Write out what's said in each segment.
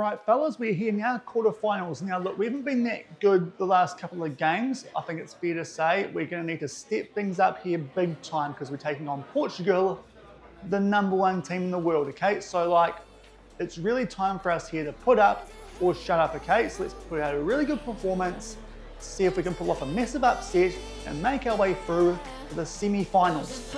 Alright fellas, we're here now, quarterfinals. Now look, we haven't been that good the last couple of games. I think it's fair to say we're going to need to step things up here big time because we're taking on Portugal, the #1 team in the world, okay? So like, it's really time for us here to put up or shut up, okay? So let's put out a really good performance, see if we can pull off a massive upset and make our way through to the semi-finals.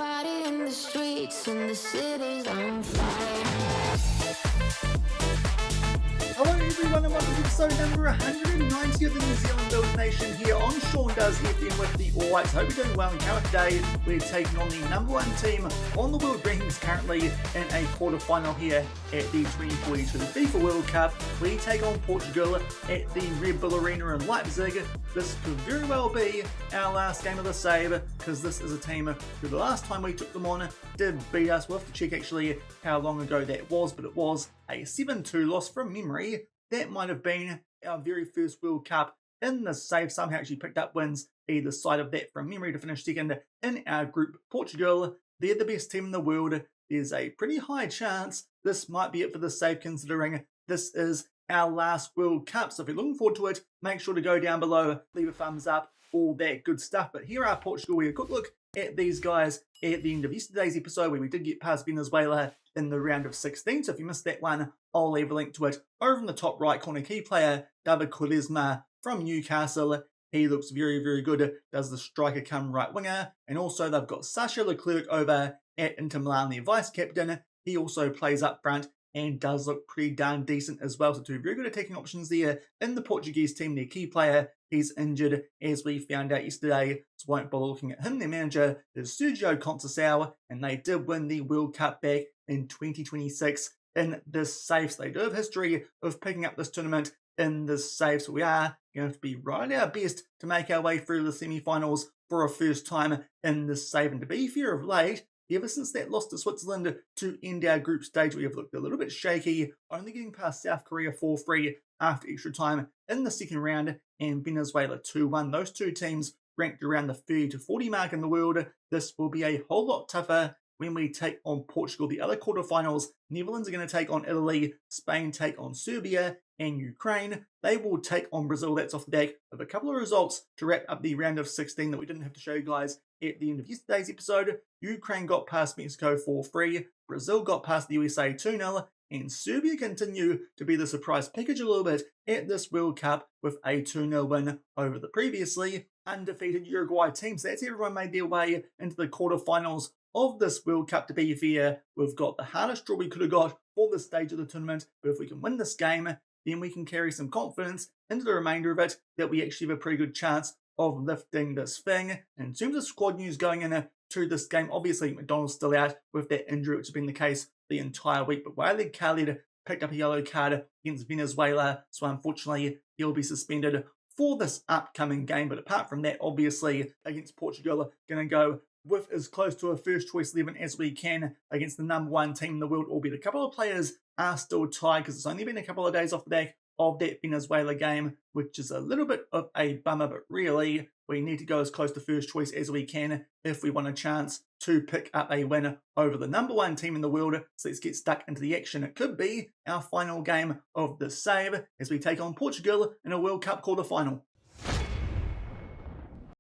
Hello everyone and welcome to episode number 190 of the New Zealand Build Nation here on Shaun Does FM with the All Whites. Hope you're doing well, and today we're taking on the #1 team on the world rankings currently in a quarterfinal here at the 2022 FIFA World Cup. We take on Portugal at the Red Bull Arena in Leipzig. This could very well be our last game of the save because this is a team who the last time we took them on did beat us. We'll have to check actually how long ago that was, but it was a 7-2 loss from memory. That might have been our very first World Cup in the save. Somehow actually picked up wins either side of that from memory to finish second in our group. Portugal, they're the best team in the world. There's a pretty high chance this might be it for the save, considering this is our last World Cup. So if you're looking forward to it, make sure to go down below, leave a thumbs up, all that good stuff. But here are Portugal. We had a quick look at these guys at the end of yesterday's episode where we did get past Venezuela in the round of 16. So if you missed that one, I'll leave a link to it over in the top right corner. Key player David Quaresma from Newcastle. He looks very, very good. Does the striker come right winger? And also they've got Sacha Leclerc over at Inter Milan, their vice captain. He also plays up front and does look pretty darn decent as well. So two very good attacking options there in the Portuguese team. Their key player, he's injured, as we found out yesterday, so won't bother looking at him. Their manager is Sergio Conceição, and they did win the World Cup back in 2026 in this save. So they do have history of picking up this tournament in this save. So we are going to have to be right our best to make our way through the semi-finals for a first time in this save. And to be fair, of late, ever since that loss to Switzerland to end our group stage, we have looked a little bit shaky, only getting past South Korea 4-3 after extra time in the second round, and Venezuela 2-1. Those two teams ranked around the 30 to 40 mark in the world. This will be a whole lot tougher when we take on Portugal. The other quarterfinals, Netherlands are going to take on Italy, Spain take on Serbia, and Ukraine, they will take on Brazil. That's off the back of a couple of results to wrap up the round of 16 that we didn't have to show you guys at the end of yesterday's episode. Ukraine got past Mexico 4-3, Brazil got past the USA 2-0, and Serbia continue to be the surprise package a little bit at this World Cup with a 2-0 win over the previously undefeated Uruguay team. So that's everyone made their way into the quarterfinals of this World Cup. To be fair, we've got the hardest draw we could have got for this stage of the tournament, but if we can win this game, then we can carry some confidence into the remainder of it that we actually have a pretty good chance of lifting this thing. In terms of squad news going into this game, obviously McDonald's still out with that injury, which has been the case the entire week, but Wiley Khalid picked up a yellow card against Venezuela, so unfortunately he'll be suspended for this upcoming game. But apart from that, obviously against Portugal, going to go with as close to a first choice 11 as we can against the #1 team in the world, albeit a couple of players are still tied because it's only been a couple of days off the back of that Venezuela game, which is a little bit of a bummer, but really we need to go as close to first choice as we can if we want a chance to pick up a win over the #1 team in the world. So let's get stuck into the action. It could be our final game of the save as we take on Portugal in a World Cup quarterfinal.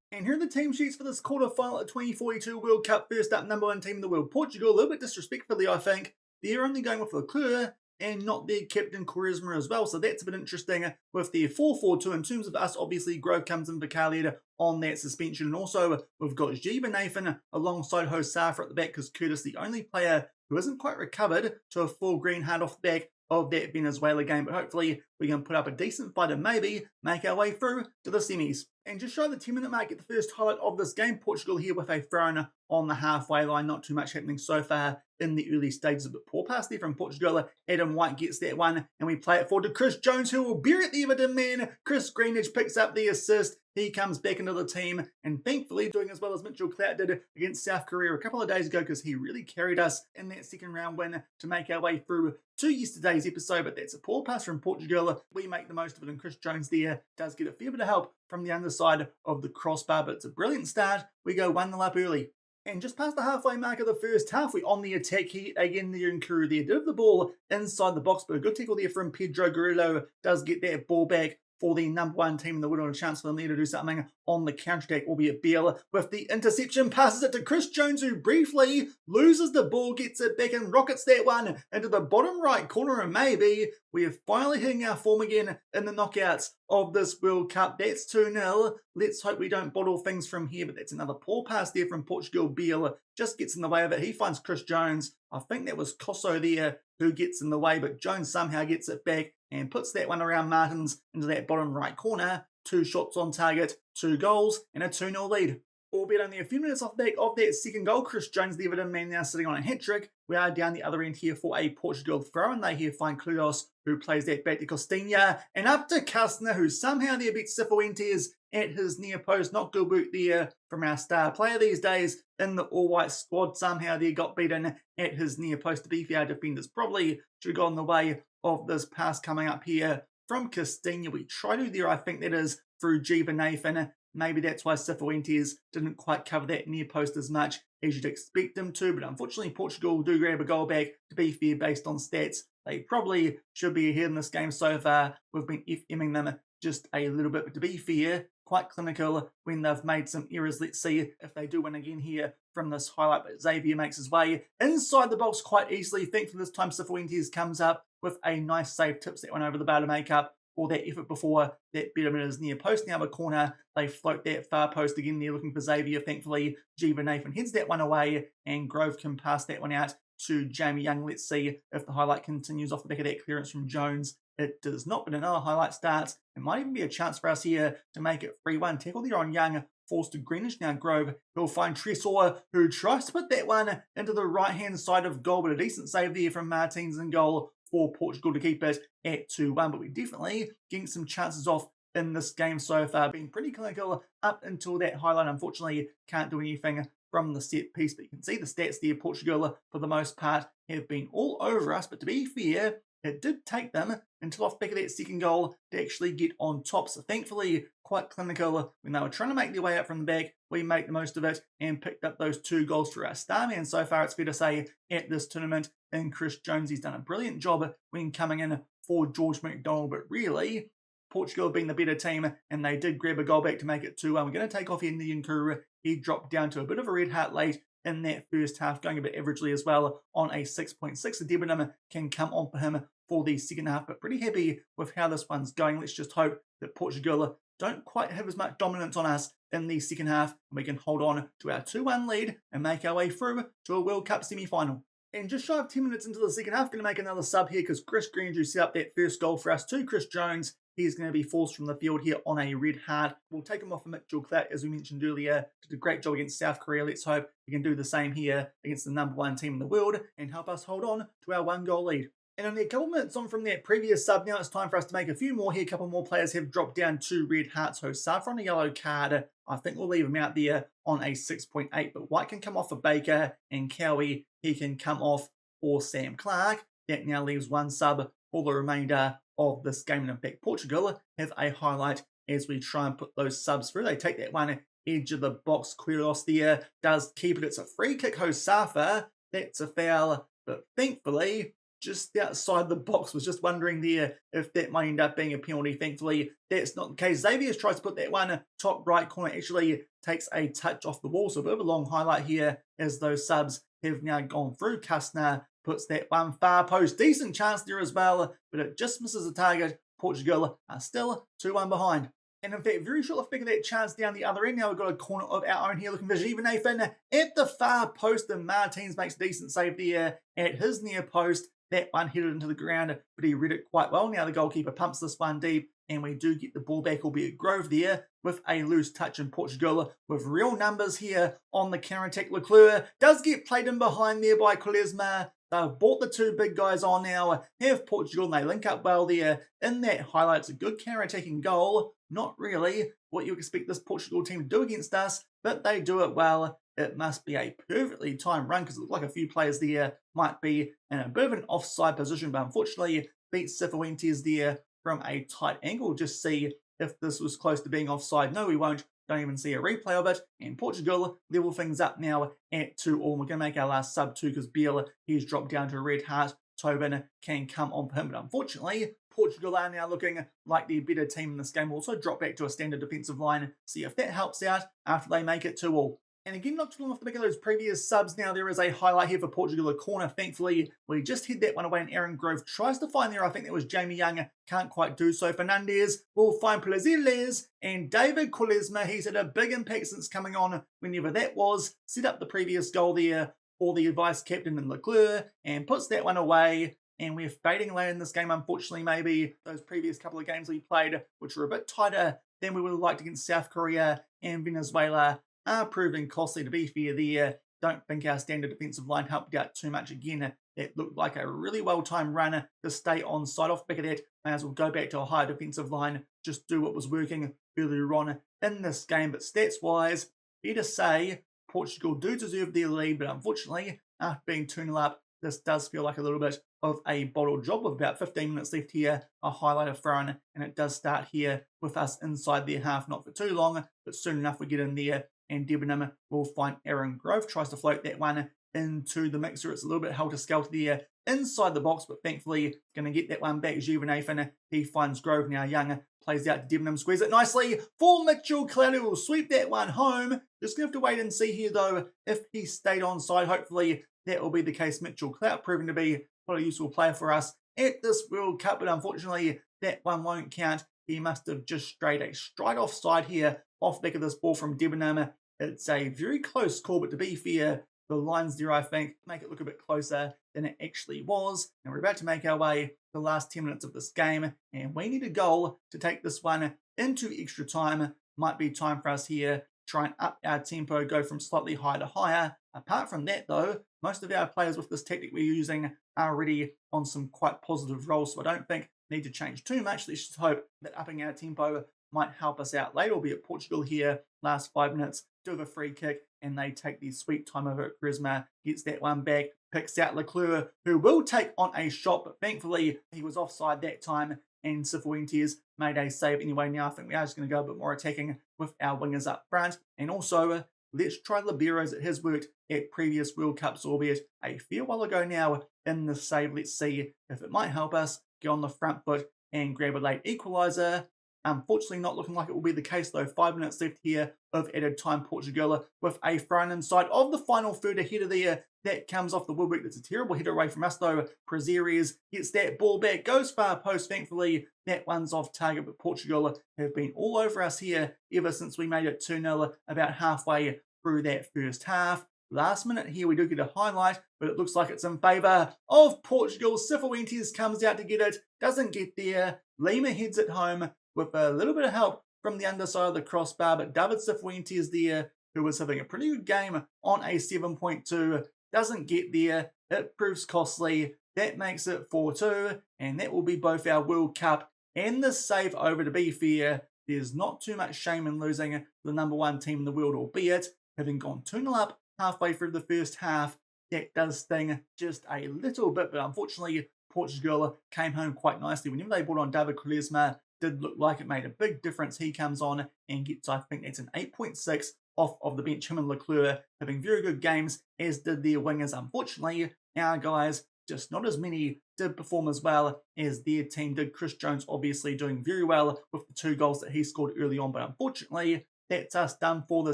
And here are the team sheets for this quarterfinal at 2042 World Cup. First up, #1 team in the world, Portugal. A little bit disrespectfully, I think. They're only going with Leclerc and not their captain Quaresma as well. So that's a bit interesting with their 4-4-2. In terms of us, obviously Grove comes in for Khalid on that suspension. And also we've got Jiva Nathan alongside Hosafa at the back because Curtis, the only player who isn't quite recovered to a full green heart off the back of that Venezuela game. But hopefully we can put up a decent fight and maybe make our way through to the semis. And just shy the 10-minute mark at the first highlight of this game, Portugal here with a throw-in on the halfway line. Not too much happening so far in the early stages, but poor pass there from Portugal. Adam White gets that one, and we play it forward to Chris Jones, who will bury it the Everton man. Chris Greenidge picks up the assist. He comes back into the team, and thankfully doing as well as Mitchell Clout did against South Korea a couple of days ago, because he really carried us in that second round win to make our way through to yesterday's episode. But that's a poor pass from Portugal. We make the most of it, and Chris Jones there does get a fair bit of help from the underside of the crossbar, but it's a brilliant start. We go 1-0 up early. And just past the halfway mark of the first half, we're on the attack here again. The Nkuru there did have the ball inside the box, but a good tackle there from Pedro Guerrero does get that ball back for the number one team in the world, on a chance for them there to do something on the counter-attack, albeit Beal with the interception, passes it to Chris Jones, who briefly loses the ball, gets it back and rockets that one into the bottom right corner, and maybe we are finally hitting our form again in the knockouts of this World Cup. That's 2-0. Let's hope we don't bottle things from here, but that's another poor pass there from Portugal. Beal just gets in the way of it. He finds Chris Jones. I think that was Kosso there who gets in the way, but Jones somehow gets it back and puts that one around Martins into that bottom right corner. 2 shots on target, 2 goals, and a 2-0 lead. Albeit only a few minutes off the back of that second goal, Chris Jones, the Everton man, now sitting on a hat-trick. We are down the other end here for a Portugal throw, and they here find Cludos, who plays that back to Costinha, and up to Kastner, who somehow there beats Cifuentes at his near post. Not good work there from our star player these days in the all-white squad. Somehow they got beaten at his near post. To be fair, our defenders probably should have gone the way of this pass coming up here from Costinha. We try to there, I think that is through Jiva Nathan. Maybe that's why Cifuentes didn't quite cover that near post as much as you'd expect him to, but unfortunately Portugal do grab a goal back. To be fair, based on stats, they probably should be ahead in this game so far. We've been FMing them just a little bit, but to be fair, quite clinical when they've made some errors. Let's see if they do win again here from this highlight, but Xavier makes his way inside the box quite easily. Thankfully this time Cifuentes comes up with a nice save, tips that one over the bar to make up for that effort before that beat him in his near post. Now the corner, they float that far post again. They're looking for Xavier. Thankfully, Jiva Nathan heads that one away, and Grove can pass that one out to Jamie Young. Let's see if the highlight continues off the back of that clearance from Jones. It does not, but another highlight starts. It might even be a chance for us here to make it 3-1. Tackle there on Young, forced to Greenish. Now Grove, he'll find Tresor, who tries to put that one into the right-hand side of goal, but a decent save there from Martins in goal for Portugal to keep it at 2-1. But we definitely getting some chances off in this game so far. Been pretty clinical up until that highlight. Unfortunately, can't do anything from the set piece, but you can see the stats there. Portugal, for the most part, have been all over us, but to be fair, it did take them until off the back of that second goal to actually get on top. So thankfully, quite clinical when they were trying to make their way up from the back. We make the most of it and picked up those 2 goals for our star man so far, it's fair to say, at this tournament. And Chris Jones, he's done a brilliant job when coming in for George McDonald, but really, Portugal have been the better team, and they did grab a goal back to make it 2-1. We're going to take off Andy Nkuru. He dropped down to a bit of a red heart late in that first half, going a bit averagely as well on a 6.6. The Debenham can come on for him for the second half, but pretty happy with how this one's going. Let's just hope that Portugal don't quite have as much dominance on us in the second half, and we can hold on to our 2-1 lead and make our way through to a World Cup semi-final. And just shy of 10 minutes into the second half, going to make another sub here because Chris Grandrew set up that first goal for us to Chris Jones. He's going to be forced from the field here on a red heart. We'll take him off for Mitchell Clark, as we mentioned earlier. Did a great job against South Korea. Let's hope he can do the same here against the number 1 team in the world and help us hold on to our 1-goal lead. And only a couple minutes on from that previous sub, now it's time for us to make a few more here. A couple more players have dropped down to red hearts. So Safa on a yellow card. I think we'll leave him out there on a 6.8. But White can come off for Baker, and Cowie, he can come off for Sam Clark. That now leaves 1 sub for the remainder of this game. And in fact, Portugal have a highlight as we try and put those subs through. They take that one edge of the box. Quiros there does keep it. It's a free kick, Hosafa. That's a foul, but thankfully, just outside the box. Was just wondering there if that might end up being a penalty. Thankfully, that's not the case. Xavier tries to put that one top right corner. Actually takes a touch off the wall. So a bit of a long highlight here as those subs have now gone through. Kastner puts that one far post. Decent chance there as well, but it just misses the target. Portugal are still 2-1 behind. And in fact, very short of picking that chance down the other end. Now we've got a corner of our own here looking for Jiva Nathan at the far post, and Martins makes a decent save there at his near post. That one headed into the ground, but he read it quite well. Now the goalkeeper pumps this one deep, and we do get the ball back, albeit Grove there with a loose touch in Portugal with real numbers here on the counter-attack. Leclerc does get played in behind there by Quaresma. They've brought the 2 big guys on now, have Portugal, and they link up well there. In that highlights a good counter-attacking goal. Not really what you expect this Portugal team to do against us, but they do it well. It must be a perfectly timed run because it looked like a few players there might be in a bit of an offside position, but unfortunately beats Cifuentes there from a tight angle. Just see if this was close to being offside. No, we won't. don't even see a replay of it. And Portugal level things up now at 2-2. We're going to make our last sub 2 because Biel, he's dropped down to a red heart. Tobin can come on for him, but unfortunately, Portugal are now looking like the better team in this game. We'll also drop back to a standard defensive line, see if that helps out after they make it 2-2. And again, not too long off the back of those previous subs, now there is a highlight here for Portugal, a corner. Thankfully, we just hit that one away, and Aaron Grove tries to find there. I think that was Jamie Young, can't quite do so. Fernandez will find Plaziles, and David Quaresma, he's had a big impact since coming on, whenever that was. Set up the previous goal there for the vice captain in Leclerc, and puts that one away. And we're fading late in this game, unfortunately. Maybe those previous couple of games we played, which were a bit tighter than we would have liked against South Korea and Venezuela, are proving costly. To be fair there, don't think our standard defensive line helped out too much. Again, it looked like a really well-timed run to stay on side. Off the back of that, may as well go back to a higher defensive line, just do what was working earlier on in this game. But stats-wise, fair to say, Portugal do deserve their lead, but unfortunately, after being 2-0 up, this does feel like a little bit of a bottled job. With about 15 minutes left here, a highlighter thrown, and it does start here with us inside their half. Not for too long, but soon enough we get in there, and Debenham will find Aaron Grove, tries to float that one into the mixer. It's a little bit helter-skelter there inside the box, but thankfully going to get that one back. Juvenathan, he finds Grove. Now Young plays out to Debenham, squares it nicely for Mitchell Clowney, will sweep that one home. Just going to have to wait and see here though if he stayed on side. Hopefully that will be the case. Mitchell Clout proving to be quite a useful player for us at this World Cup, but unfortunately that one won't count. He must have just strayed a straight offside here off the back of this ball from Debenham. It's a very close call, but to be fair, the lines there, I think, make it look a bit closer than it actually was. And we're about to make our way to the last 10 minutes of this game, and we need a goal to take this one into extra time. Might be time for us here, try and up our tempo, go from slightly higher to higher. Apart from that, though, most of our players with this tactic we're using are already on some quite positive rolls, so I don't think need to change too much. Let's just hope that upping our tempo might help us out later. Albeit Portugal here, last 5 minutes, do have a free kick, and they take the sweet time over at Quaresma, gets that one back, picks out Leclerc, who will take on a shot, but thankfully he was offside that time, and Cifuentes made a save anyway. Now I think we are just going to go a bit more attacking with our wingers up front, and also let's try Liberos. It has worked at previous World Cups, albeit a fair while ago now in the save. Let's see if it might help us get on the front foot and grab a late equaliser. Unfortunately, not looking like it will be the case, though. 5 minutes left here of added time. Portugal with a thrown inside of the final third. A header there that comes off the woodwork. That's a terrible header away from us, though. Prazeres gets that ball back, goes far post. Thankfully, that one's off target, but Portugal have been all over us here ever since we made it 2-0 about halfway through that first half. Last minute here, we do get a highlight, but it looks like it's in favour of Portugal. Cifuentes comes out to get it, doesn't get there. Lima heads it home with a little bit of help from the underside of the crossbar, but David Cifuentes there, who was having a pretty good game on a 7.2, doesn't get there. It proves costly. That makes it 4-2, and that will be both our World Cup and the save over. To be fair, there's not too much shame in losing the number one team in the world, albeit having gone 2-0 up halfway through the first half, that does sting just a little bit, but unfortunately Portugal came home quite nicely. Whenever they brought on David Quaresma, did look like it made a big difference. He comes on and gets, I think it's an 8.6 off of the bench. Him and Leclerc having very good games, as did their wingers. Unfortunately, our guys, just not as many, did perform as well as their team did. Chris Jones obviously doing very well with the 2 goals that he scored early on, but unfortunately, that's us done for the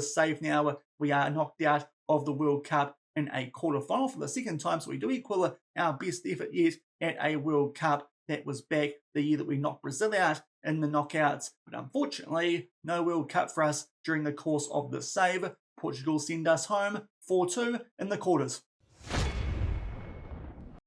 save now. We are knocked out of the World Cup in a quarter-final for the second time, so we do equal our best effort yet at a World Cup. That was back the year that we knocked Brazil out in the knockouts, but unfortunately, no World Cup for us during the course of the save. Portugal send us home 4-2 in the quarters.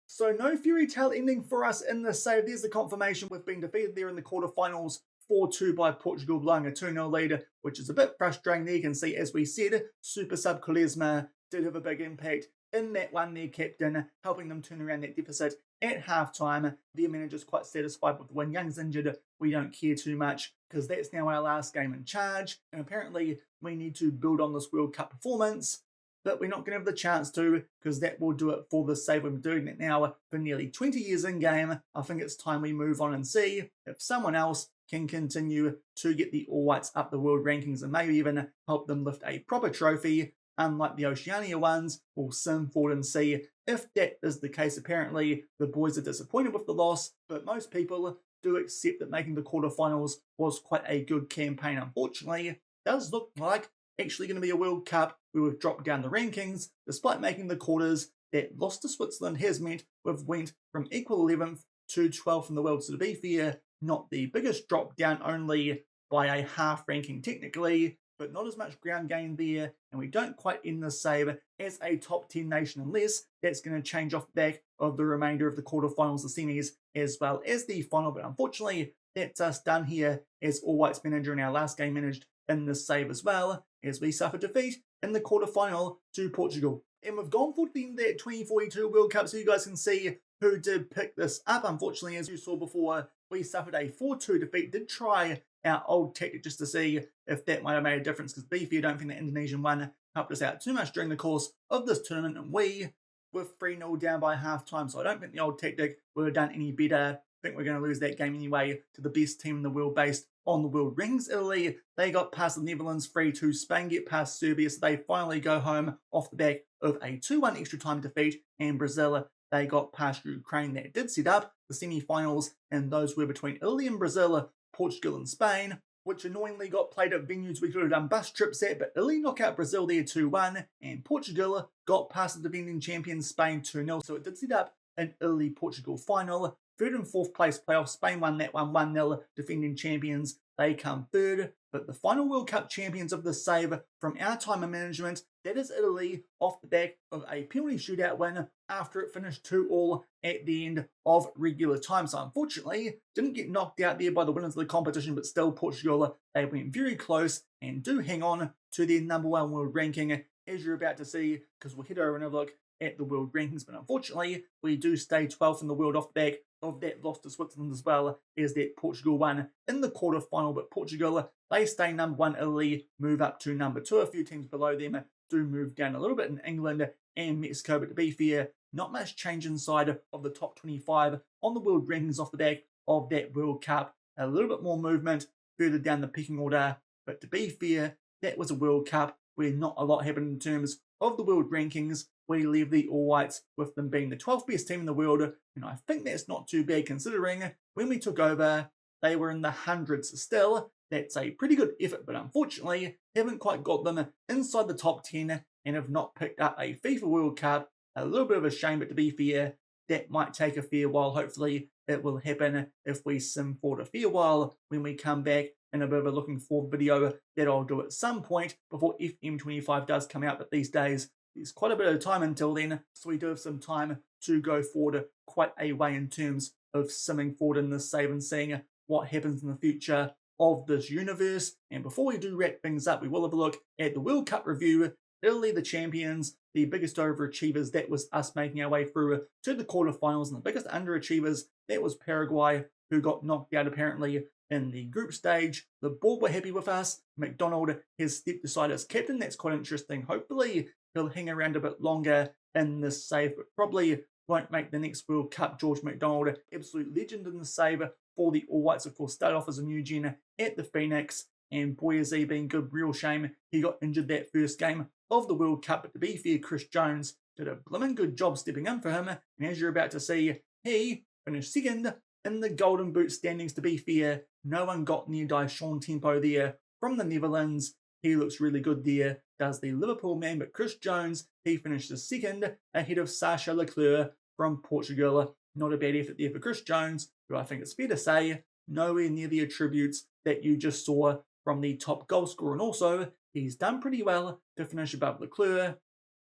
So no fairy tale ending for us in the save. There's the confirmation. We've been defeated there in the quarterfinals 4-2 by Portugal, blowing a 2-0 lead, which is a bit frustrating there. You can see, as we said, super sub Quaresma did have a big impact in that one there, captain, helping them turn around that deficit at halftime. Their manager's quite satisfied with the win. Young's injured. We don't care too much because that's now our last game in charge. And apparently we need to build on this World Cup performance but we're not going to have the chance to, because that will do it for the save. We've been doing it now for nearly 20 years in game. I think it's time we move on and see if someone else can continue to get the All Whites up the world rankings and maybe even help them lift a proper trophy, unlike the Oceania ones. We'll sim forward and see if that is the case. Apparently, the boys are disappointed with the loss, but most people do accept that making the quarterfinals was quite a good campaign. Unfortunately, it does look like actually going to be a World Cup where we've dropped down the rankings. Despite making the quarters, that loss to Switzerland has meant we've went from equal 11th to 12th in the world. So to be fair, not the biggest drop down, only by a half ranking technically, but not as much ground gain there, and we don't quite end the save as a top 10 nation unless that's going to change off the back of the remainder of the quarterfinals, the semis, as well as the final. But unfortunately, that's us done here as All Whites manager in our last game managed in the save as well, as we suffered defeat in the quarterfinal to Portugal. And we've gone for the end of that 2042 World Cup, so you guys can see who did pick this up. Unfortunately, as you saw before, we suffered a 4-2 defeat. Did try our old tactic just to see if that might have made a difference, because beefy, I don't think the Indonesian one helped us out too much during the course of this tournament, and we were 3-0 down by half time, so I don't think the old tactic would have done any better. I think we're going to lose that game anyway to the best team in the world based on the world rings. Italy, they got past the Netherlands 3-2. Spain get past Serbia, so they finally go home off the back of a 2-1 extra time defeat. And Brazil, they got past Ukraine. That did set up the semi-finals, and those were between Italy and Brazil, Portugal and Spain, which annoyingly got played at venues we could have done bus trips at, but Italy knock out Brazil there 2-1, and Portugal got past the defending champions Spain 2-0, so it did set up an Italy-Portugal final. Third and fourth place playoff, Spain won that one 1-0, defending champions, they come third, but the final World Cup champions of the save from our time of management, that is Italy, off the back of a penalty shootout win after it finished 2-2 at the end of regular time. So unfortunately, didn't get knocked out there by the winners of the competition, but still Portugal, they went very close and do hang on to their number one world ranking, as you're about to see, because we'll head over and have a look at the world rankings. But unfortunately, we do stay 12th in the world off the back of that loss to Switzerland, as well as that Portugal won in the quarterfinal. But Portugal, they stay number one. Italy move up to number two. A few teams below them do move down a little bit in England and Mexico. But to be fair, not much change inside of the top 25 on the world rankings off the back of that World Cup. A little bit more movement further down the pecking order. But to be fair, that was a World Cup where not a lot happened in terms of the world rankings. We leave the All Whites with them being the 12th best team in the world, and I think that's not too bad considering when we took over, they were in the hundreds still. That's a pretty good effort, but unfortunately haven't quite got them inside the top 10 and have not picked up a FIFA World Cup. A little bit of a shame, but to be fair, that might take a fair while. Hopefully it will happen if we sim forward a fair while when we come back in a bit of a looking forward video that I'll do at some point before FM25 does come out, but these days there's quite a bit of time until then, so we do have some time to go forward quite a way in terms of simming forward in this save and seeing what happens in the future of this universe. And before we do wrap things up, we will have a look at the World Cup review. Italy, the champions, the biggest overachievers, that was us making our way through to the quarterfinals, and the biggest underachievers, that was Paraguay, who got knocked out apparently in the group stage. The board were happy with us. McDonald has stepped aside as captain. That's quite interesting. Hopefully he'll hang around a bit longer in this save, but probably won't make the next World Cup. George McDonald, absolute legend in the save for the All Whites. Of course, started off as a new gen at the Phoenix, and boy is he been good. Real shame he got injured that first game of the World Cup, but to be fair, Chris Jones did a blooming good job stepping in for him, and as you're about to see, he finished second in the Golden Boot standings. To be fair, no one got near Shaun tempo there from the Netherlands. He looks really good there, does the Liverpool man, but Chris Jones, he finishes second ahead of Sacha Leclerc from Portugal. Not a bad effort there for Chris Jones, who I think it's fair to say nowhere near the attributes that you just saw from the top goal scorer. And also, he's done pretty well to finish above Leclerc,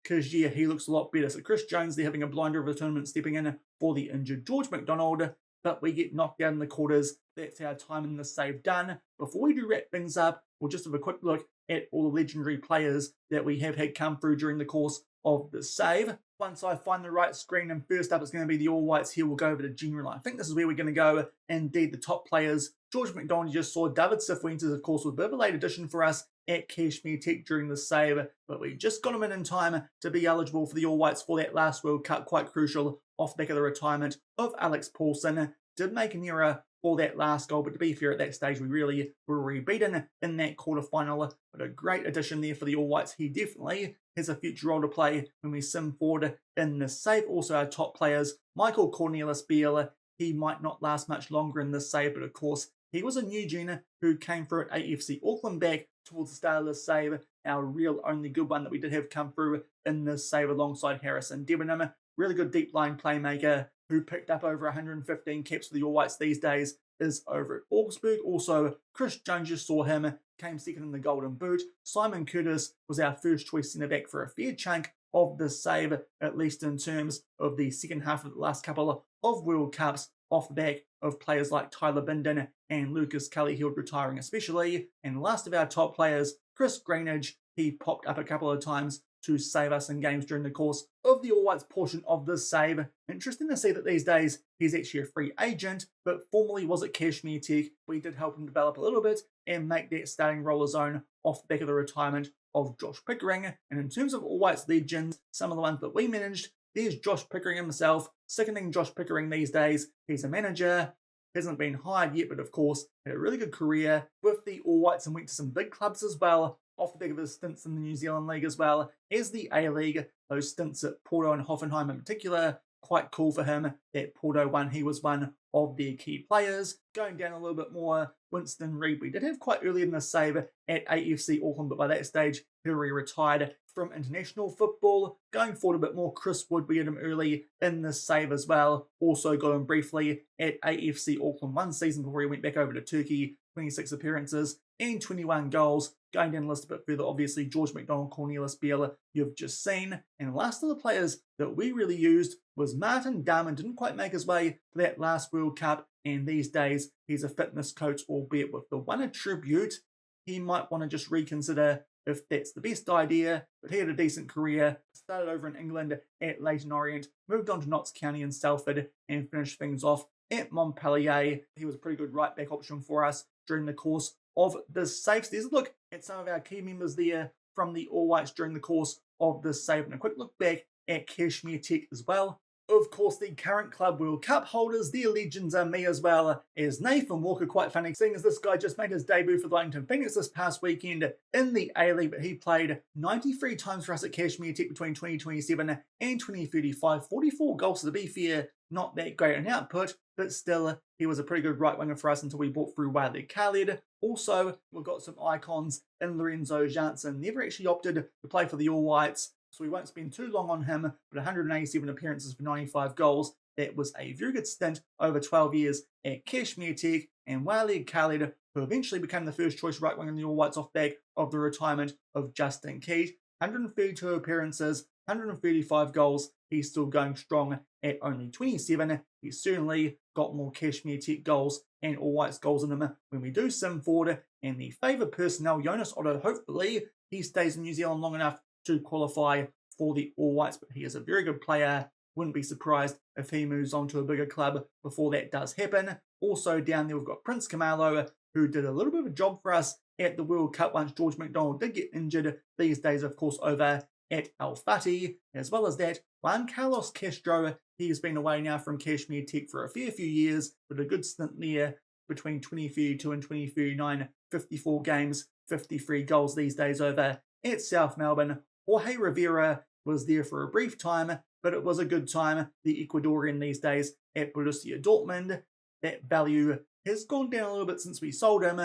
because yeah, he looks a lot better. So Chris Jones, they're having a blinder of the tournament, stepping in for the injured George McDonald, but we get knocked down in the quarters. That's our time in the save done. Before we do wrap things up, we'll just have a quick look at all the legendary players that we have had come through during the course of the save. Once I find the right screen, and first up it's going to be the All Whites here. We'll go over to general. I think this is where we're going to go. Indeed, the top players. George McDonald, you just saw. David Cifuentes, of course, was a bit of a late addition for us at Kashmir Tech during the save, but we just got him in time to be eligible for the All Whites for that last World Cup. Quite crucial off the back of the retirement of Alex Paulson. Did make an error for that last goal, but to be fair, at that stage we really were beaten in that quarterfinal. But a great addition there for the All Whites. He definitely has a future role to play when we sim forward in the save. Also our top players, Michael Cornelis-Beale. He might not last much longer in this save, but of course he was a new gen who came through at AFC Auckland back towards the start of this save. Our real only good one that we did have come through in this save alongside Harrison Debenham. Really good deep line playmaker who picked up over 115 caps for the All Whites these days, is over at Augsburg. Also, Chris Jones, just saw him, came second in the Golden Boot. Simon Curtis was our first choice centre-back for a fair chunk of the save, at least in terms of the second half of the last couple of World Cups, off the back of players like Tyler Binden and Lucas Cullyhill retiring especially. And last of our top players, Chris Greenidge, he popped up a couple of times to save us in games during the course of the All Whites portion of this save. Interesting to see that these days he's actually a free agent, but formerly was at Kashmir Tech. We did help him develop a little bit and make that starting role his own off the back of the retirement of Josh Pickering. And in terms of All Whites legends, some of the ones that we managed, there's Josh Pickering himself. Sickening Josh Pickering these days. He's a manager, hasn't been hired yet, but of course had a really good career with the All Whites and went to some big clubs as well, off the back of his stints in the New Zealand League as well as the A-League. Those stints at Porto and Hoffenheim in particular, quite cool for him. That Porto one, he was one of their key players. Going down a little bit more, Winston Reid, we did have quite early in the save at AFC Auckland, but by that stage, he already retired from international football. Going forward a bit more, Chris Wood, we had him early in the save as well. Also got him briefly at AFC Auckland one season before he went back over to Turkey. 26 appearances and 21 goals. Going down the list a bit further, obviously, George McDonald, Cornelis-Beale, you've just seen. And last of the players that we really used was Martin Darman. Didn't quite make his way to that last World Cup, and these days he's a fitness coach, albeit with the one attribute. He might want to just reconsider if that's the best idea, but he had a decent career. Started over in England at Leyton Orient, moved on to Notts County and Salford, and finished things off at Montpellier. He was a pretty good right-back option for us during the course of this save. So there's a look at some of our key members there from the All Whites during the course of this save, and a quick look back at Kashmir Tech as well. Of course, the current Club World Cup holders, their legends are me as well as Nathan Walker. Quite funny, seeing as this guy just made his debut for the Wellington Phoenix this past weekend in the A-League, but he played 93 times for us at Kashmir Tech between 2027 and 2035. 44 goals, to be fair, not that great an output, but still, he was a pretty good right winger for us until we brought through Wiley Khaled. Also, we've got some icons in Lorenzo Janssen. Never actually opted to play for the All Whites, so we won't spend too long on him, but 187 appearances for 95 goals. That was a very good stint over 12 years at Kashmir Tech. And Wiley Khaled, who eventually became the first choice right winger in the All Whites off back of the retirement of Justin Keat. 132 appearances, 135 goals. He's still going strong at only 27. He's certainly got more Kashmir Tech goals and All Whites goals in him when we do sim forward. And the favoured personnel, Jonas Otto, hopefully he stays in New Zealand long enough to qualify for the All Whites, but he is a very good player. Wouldn't be surprised if he moves on to a bigger club before that does happen. Also down there we've got Prince Kamalo, who did a little bit of a job for us at the World Cup once George McDonald did get injured. These days, of course, over at Al Fatih. As well as that, Juan Carlos Castro, he's been away now from Kashmir Tech for a fair few years, but a good stint there between 2032 and 2039, 54 games, 53 goals these days over at South Melbourne. Jorge Rivera was there for a brief time, but it was a good time. The Ecuadorian these days at Borussia Dortmund. That value has gone down a little bit since we sold him,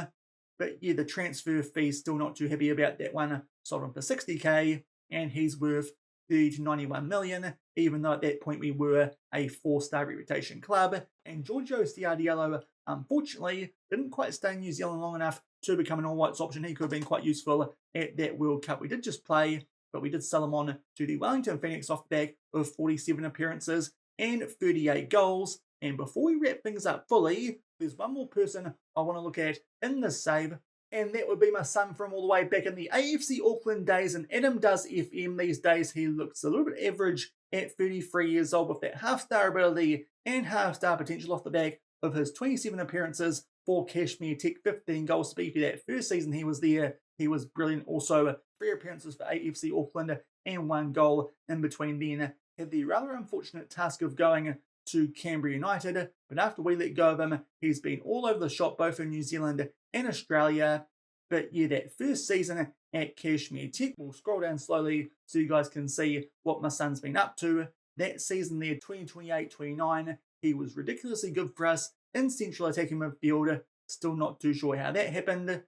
but yeah, the transfer fee's still not too happy about that one. Sold him for 60k, and he's worth 30 to 91 million, even though at that point we were a 4-star reputation club. And Giorgio Ciardiello, unfortunately, didn't quite stay in New Zealand long enough to become an All Whites option. He could have been quite useful at that World Cup. We did just play, but we did sell him on to the Wellington Phoenix off the back of 47 appearances and 38 goals. And before we wrap things up fully, there's one more person I want to look at in this save. And that would be my son from all the way back in the AFC Auckland days, and Adam does FM these days. He looks a little bit average at 33 years old with that half-star ability and half-star potential off the back of his 27 appearances for Kashmir Tech, 15 goals to be for that first season he was there. He was brilliant. Also, 3 appearances for AFC Auckland and 1 goal in between then. Had the rather unfortunate task of going to Canberra United, but after we let go of him, he's been all over the shop, both in New Zealand and Australia. But yeah, that first season at Kashmir Tech, we'll scroll down slowly so you guys can see what my son's been up to. That season there, 2028-29, he was ridiculously good for us in central attacking midfield. Still not too sure how that happened.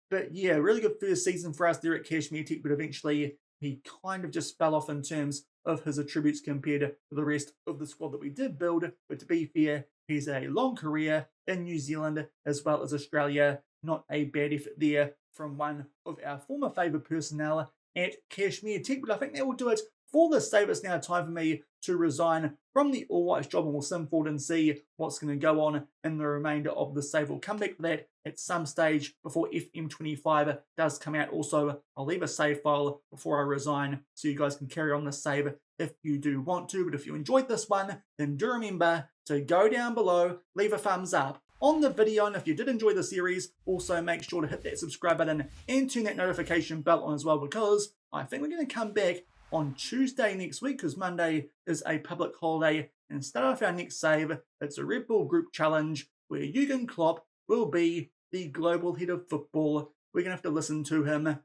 But yeah, really good first season for us there at Kashmir Tech, but eventually he kind of just fell off in terms of his attributes compared to the rest of the squad that we did build. But to be fair, he's a long career in New Zealand as well as Australia. Not a bad effort there from one of our former favourite personnel at Kashmir Tech. But I think that will do it for this save. It's now time for me to resign from the All Whites job, and we'll sim forward and see what's going to go on in the remainder of the save. We'll come back to that at some stage before FM25 does come out. Also, I'll leave a save file before I resign so you guys can carry on the save if you do want to. But if you enjoyed this one, then do remember to go down below, leave a thumbs up on the video, and if you did enjoy the series, also make sure to hit that subscribe button and turn that notification bell on as well, because I think we're going to come back on Tuesday next week, because Monday is a public holiday, and start off our next save. It's a Red Bull Group Challenge where Jurgen Klopp will be the global head of football. We're going to have to listen to him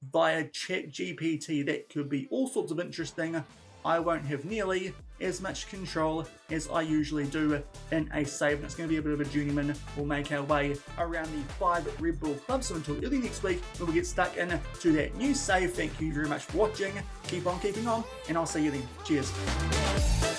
via ChatGPT. That could be all sorts of interesting. I won't have nearly as much control as I usually do in a save, and it's going to be a bit of a journeyman. We'll make our way around the 5 Red Bull clubs, so until early next week when we get stuck into that new save. Thank you very much for watching. Keep on keeping on, and I'll see you then. Cheers.